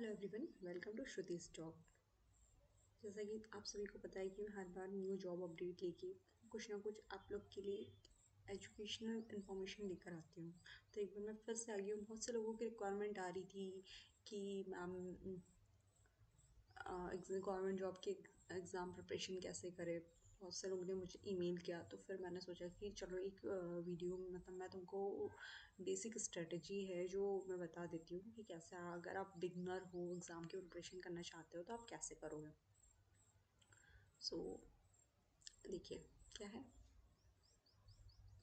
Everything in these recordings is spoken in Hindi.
हेलो एवरीवन, वेलकम टू श्रुति's टॉक। जैसा कि आप सभी को पता है कि मैं हर बार न्यू जॉब अपडेट लेके कुछ ना कुछ आप लोग के लिए एजुकेशनल इन्फॉर्मेशन लेकर आती हूँ। तो एक बार मैं फिर से आ गई हूँ। बहुत से लोगों की रिक्वायरमेंट आ रही थी कि मैम गवर्नमेंट जॉब के एग्ज़ाम प्रिपरेशन कैसे करें। बहुत से लोगों ने मुझे ईमेल किया, तो फिर मैंने सोचा कि चलो एक वीडियो मतलब मैं तुमको बेसिक स्ट्रेटजी है जो मैं बता देती हूँ कि कैसे अगर आप बिगनर हो एग्ज़ाम की प्रिपरेशन करना चाहते हो तो आप कैसे करोगे। सो देखिए क्या है।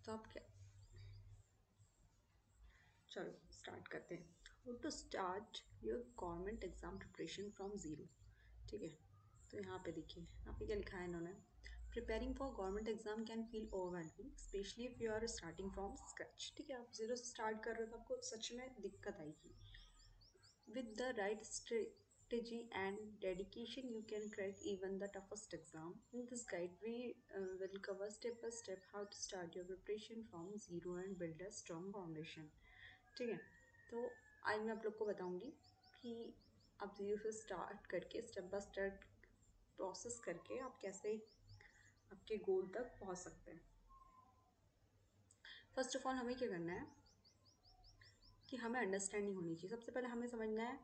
तो आप क्या, चलो स्टार्ट करते हैं। How to start your government exam preparation from zero. ठीक है, तो यहाँ पे देखिए, यहाँ पे क्या लिखा है इन्होंने। Preparing for government exam can feel overwhelming specially if you are starting from scratch. ठीक है, आप जीरो से स्टार्ट कर रहे हो तो आपको सच में दिक्कत आएगी। With the right strategy and dedication, you can crack even the toughest exam. In this guide, we will cover step by step how to start your preparation from zero and build a strong foundation. ठीक है, तो आज मैं आप लोग को बताऊंगी कि आप जीरो से स्टार्ट करके स्टेप बाय स्टेप प्रोसेस करके आप कैसे आपके गोल तक पहुंच सकते हैं। फर्स्ट ऑफ ऑल हमें क्या करना है कि हमें अंडरस्टैंडिंग होनी चाहिए। सबसे पहले हमें समझना है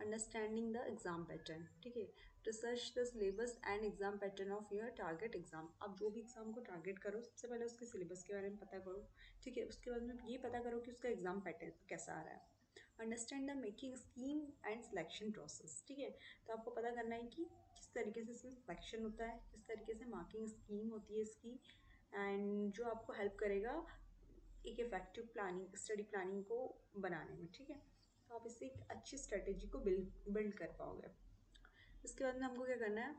अंडरस्टैंडिंग द एग्जाम पैटर्न। ठीक है, research the syllabus and exam pattern of your target exam. आप जो भी एग्जाम को टारगेट करो सबसे पहले उसके सिलेबस के बारे में पता करो। ठीक है, उसके बाद में ये पता करो कि उसका एग्जाम पैटर्न कैसा आ रहा है। Understand the making scheme and selection process. ठीक है, तो आपको पता करना है कि किस तरीके से इसमें सिलेक्शन होता है, किस तरीके से मार्किंग स्कीम होती है इसकी, एंड जो आपको हेल्प करेगा एक इफेक्टिव प्लानिंग स्टडी प्लानिंग को बनाने में। ठीक है, तो आप इससे एक अच्छी स्ट्रेटेजी को बिल्ड कर पाओगे। इसके बाद में हमको क्या करना है,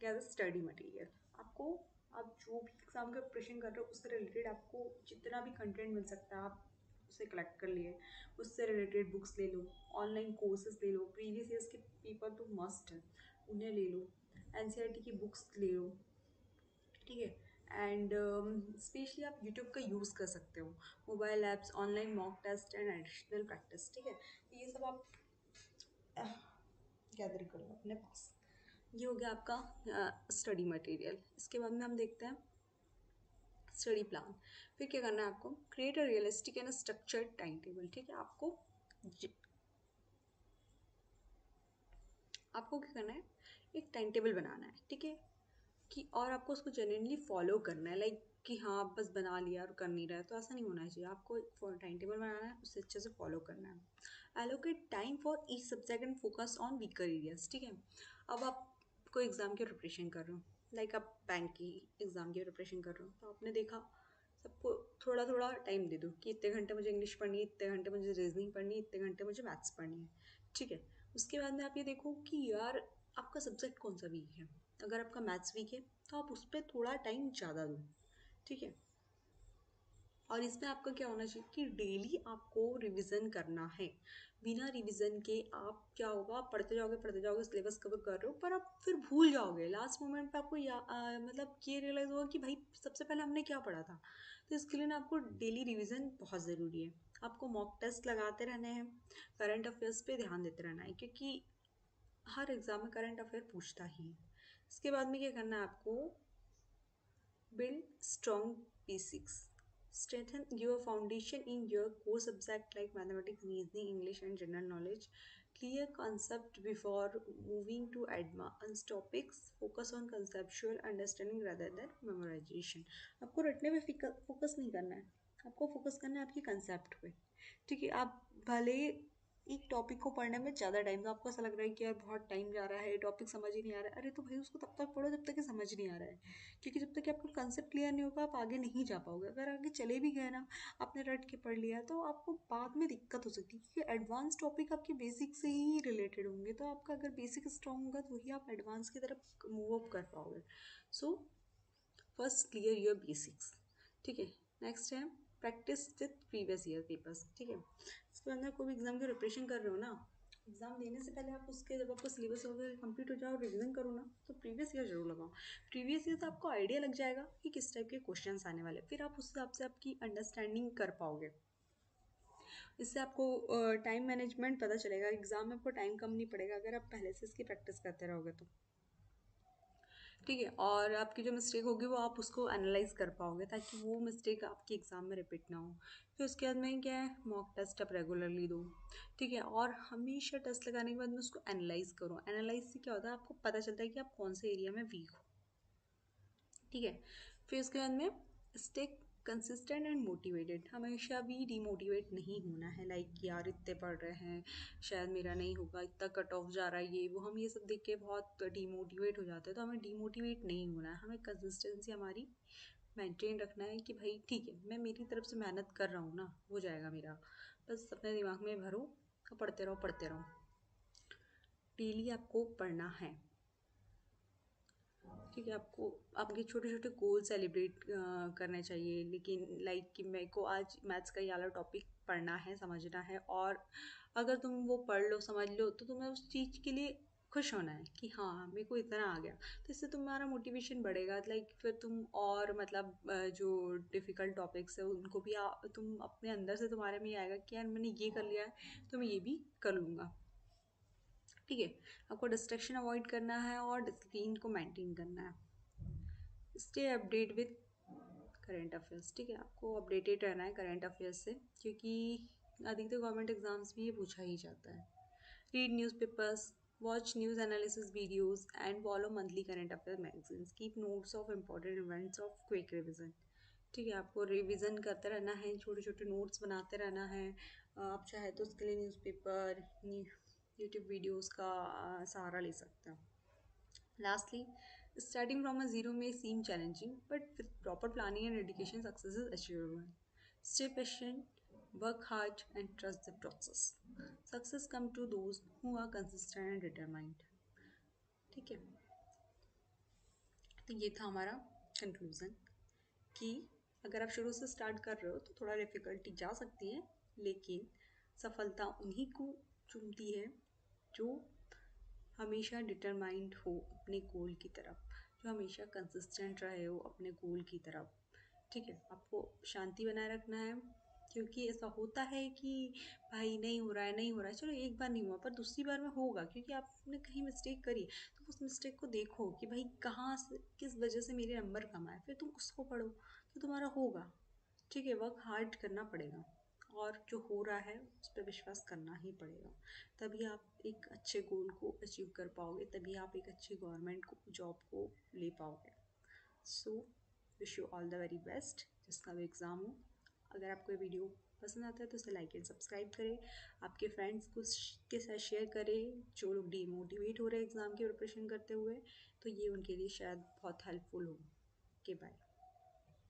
गैदर स्टडी मटेरियल। आपको आप जो भी एग्जाम का प्रिपरेशन कर रहे हो उससे रिलेटेड आपको जितना भी कंटेंट मिल सकता है आप उसे कलेक्ट कर लिए। उससे रिलेटेड बुक्स ले लो, ऑनलाइन कोर्सेज ले लो, प्रीवियस ईयर्स के पेपर तो मस्ट है उन्हें ले लो, एनसीईआरटी की बुक्स ले लो। ठीक है, एंड स्पेशली आप यूट्यूब का यूज़ कर सकते हो, mobile apps, online mock test and additional practice. ठीक है, तो ये सब आप गैदर कर लो अपने पास। ये हो गया आपका स्टडी मटेरियल। इसके बाद में हम देखते हैं स्टडी प्लान। फिर क्या करना है आपको, create a realistic and structured time table. ठीक है, आपको क्या करना है, एक टाइम टेबल बनाना है। ठीक है, कि और आपको उसको जेन्युइनली फॉलो करना है, लाइक कि हाँ आप बस बना लिया और कर नहीं रहा है, तो ऐसा नहीं होना चाहिए। आपको एक टाइम टेबल बनाना है, उससे अच्छे से फॉलो करना है। Allocate time for each subject and focus on weaker areas. ठीक है, अब आप कोई एग्ज़ाम की प्रिपरेशन कर रहे हो, लाइक आप बैंक की एग्ज़ाम की प्रिपरेशन कर रहे हो, तो आपने देखा सबको थोड़ा थोड़ा टाइम दे दो कि इतने घंटे मुझे इंग्लिश पढ़नी है, इतने घंटे मुझे रीजनिंग पढ़नी है, इतने घंटे मुझे मैथ्स पढ़नी है। ठीक है, उसके बाद में आप ये देखो कि यार आपका सब्जेक्ट कौन सा वीक है। अगर आपका मैथ्स वीक है तो आप उस पर थोड़ा टाइम ज़्यादा दो। ठीक है, और इसमें आपका क्या होना चाहिए कि डेली आपको रिवीजन करना है। बिना रिवीजन के आप क्या होगा, आप पढ़ते जाओगे सिलेबस कवर कर रहे हो, पर आप फिर भूल जाओगे लास्ट मोमेंट पे। आपको मतलब ये रियलाइज़ होगा कि भाई सबसे पहले हमने क्या पढ़ा था। तो इसके लिए ना आपको डेली रिवीजन बहुत ज़रूरी है। आपको मॉक टेस्ट लगाते रहने हैं, करंट अफेयर्स पे ध्यान देते रहना है, क्योंकि हर एग्ज़ाम में करंट अफेयर पूछता ही है। इसके बाद में क्या करना है आपको, build strong basics. Strengthen your foundation in your core subject like mathematics, reasoning, English, and general knowledge. Clear concept before moving to advanced topics. Focus on conceptual understanding rather than memorization. आपको रटने पे फोकस नहीं करना है, आपको फोकस करना है आपकी कंसेप्ट पे। ठीक है, आप भले एक टॉपिक को पढ़ने में ज़्यादा टाइम, तो आपको ऐसा लग रहा है कि यार बहुत टाइम जा रहा है, टॉपिक समझ ही नहीं आ रहा है। अरे तो भाई उसको तब तक पढ़ो जब तक कि समझ नहीं आ रहा है, क्योंकि जब तक कि आपका कंसेप्ट क्लियर नहीं होगा आप आगे नहीं जा पाओगे। अगर आगे चले भी गए ना, आपने रट के पढ़ लिया, तो आपको बाद में दिक्कत हो सकती है, क्योंकि एडवांस टॉपिक आपके बेसिक से ही रिलेटेड होंगे। तो आपका अगर बेसिक स्ट्रांग होगा तो वही आप एडवांस की तरफ मूव अप कर पाओगे। So first clear your basics. ठीक है, नेक्स्ट है practice with previous year papers. ठीक है, इसके अंदर कोई भी एग्जाम की प्रिपरेशन कर रहे हो ना, एग्जाम देने से पहले आप उसके जब आपका सिलेबस वगैरह कंप्लीट हो जाए और रिवीजन करो ना, तो प्रीवियस ईयर जरूर लगाओ। प्रीवियस ईयर से आपको आइडिया लग जाएगा कि किस टाइप के क्वेश्चंस आने वाले, फिर आप उस हिसाब से आपकी अंडरस्टैंडिंग कर पाओगे। इससे आपको टाइम मैनेजमेंट पता चलेगा, एग्ज़ाम में आपको टाइम कम नहीं पड़ेगा अगर आप पहले से इसकी प्रैक्टिस करते रहोगे तो। ठीक है, और आपकी जो मिस्टेक होगी वो आप उसको एनालाइज कर पाओगे ताकि वो मिस्टेक आपकी एग्ज़ाम में रिपीट ना हो। फिर उसके बाद में क्या है, मॉक टेस्ट आप रेगुलरली दो। ठीक है, और हमेशा टेस्ट लगाने के बाद में उसको एनालाइज करो। एनालाइज से क्या होता है, आपको पता चलता है कि आप कौन से एरिया में वीक हो। ठीक है, फिर उसके बाद में स्टे कंसिस्टेंट एंड मोटिवेटेड। हमेशा भी डीमोटिवेट नहीं होना है, लाइक कि यार इतने पढ़ रहे हैं शायद मेरा नहीं होगा, इतना कट ऑफ जा रहा है, ये वो हम ये सब देख के बहुत डीमोटिवेट हो जाते हैं। तो हमें डीमोटिवेट नहीं होना है, हमें कंसिस्टेंसी हमारी मेंटेन रखना है कि भाई ठीक है, मैं मेरी तरफ से मेहनत कर रहा हूँ ना, हो जाएगा मेरा। बस अपने दिमाग में भरो और पढ़ते रहो पढ़ते रहो। डेली आपको पढ़ना है। ठीक है, आपको आपके छोटे छोटे गोल सेलिब्रेट करने चाहिए, लेकिन लाइक कि मेरे को आज मैथ्स का ये वाला टॉपिक पढ़ना है, समझना है, और अगर तुम वो पढ़ लो समझ लो तो तुम्हें उस चीज़ के लिए खुश होना है कि हाँ मेरे को इतना आ गया। तो इससे तुम्हारा मोटिवेशन बढ़ेगा, लाइक फिर तुम और मतलब जो डिफ़िकल्ट टॉपिक्स है उनको भी तुम अपने अंदर से तुम्हारे में ये आएगा कि यार मैंने ये कर लिया है तो मैं ये भी कर लूँगा। ठीक है, आपको डिस्ट्रैक्शन अवॉइड करना है और डिसिप्लिन को मेंटेन करना है। Stay update with current affairs. ठीक है, आपको अपडेटेड रहना है करेंट अफेयर्स से, क्योंकि अधिकतर गवर्नमेंट एग्जाम्स में ये पूछा ही जाता है। Read newspapers, watch news analysis videos and follow monthly current affair magazines. Keep notes of important events of quick revision. ठीक है, आपको रिवीजन करते रहना है, छोटे छोटे नोट्स बनाते रहना है। आप चाहे तो उसके लिए न्यूज़पेपर, यूट्यूब वीडियोस का सहारा ले सकते हैं। Lastly, starting from a zero may seem challenging, but with proper planning and dedication, success is achievable. Stay patient, work hard, and trust the process. Success comes to those who are consistent and determined. ठीक है, तो ये था हमारा कंक्लूजन कि अगर आप शुरू से स्टार्ट कर रहे हो तो थोड़ा डिफिकल्टी जा सकती है, लेकिन सफलता उन्हीं को चूमती है जो हमेशा डिटरमाइंड हो अपने गोल की तरफ, जो हमेशा कंसिस्टेंट रहे हो अपने गोल की तरफ। ठीक है, आपको शांति बनाए रखना है, क्योंकि ऐसा होता है कि भाई नहीं हो रहा है नहीं हो रहा है, चलो एक बार नहीं हुआ पर दूसरी बार में होगा, क्योंकि आपने कहीं मिस्टेक करी। तो उस मिस्टेक को देखो कि भाई कहाँ से किस वजह से मेरे नंबर कम आए, फिर तुम उसको पढ़ो तो तुम्हारा होगा। ठीक है, वर्क हार्ड करना पड़ेगा और जो हो रहा है उस पर विश्वास करना ही पड़ेगा। तभी आप एक अच्छे गोल को अचीव कर पाओगे, तभी आप एक अच्छी गवर्नमेंट को जॉब को ले पाओगे। So wish you all the very best जिसका भी एग्ज़ाम हो। अगर आपको ये वीडियो पसंद आता है तो इसे लाइक एंड सब्सक्राइब करें, आपके फ्रेंड्स को के साथ शेयर करें जो लोग डीमोटिवेट हो रहे हैं एग्ज़ाम की प्रिपरेशन करते हुए, तो ये उनके लिए शायद बहुत हेल्पफुल हो। Okay bye.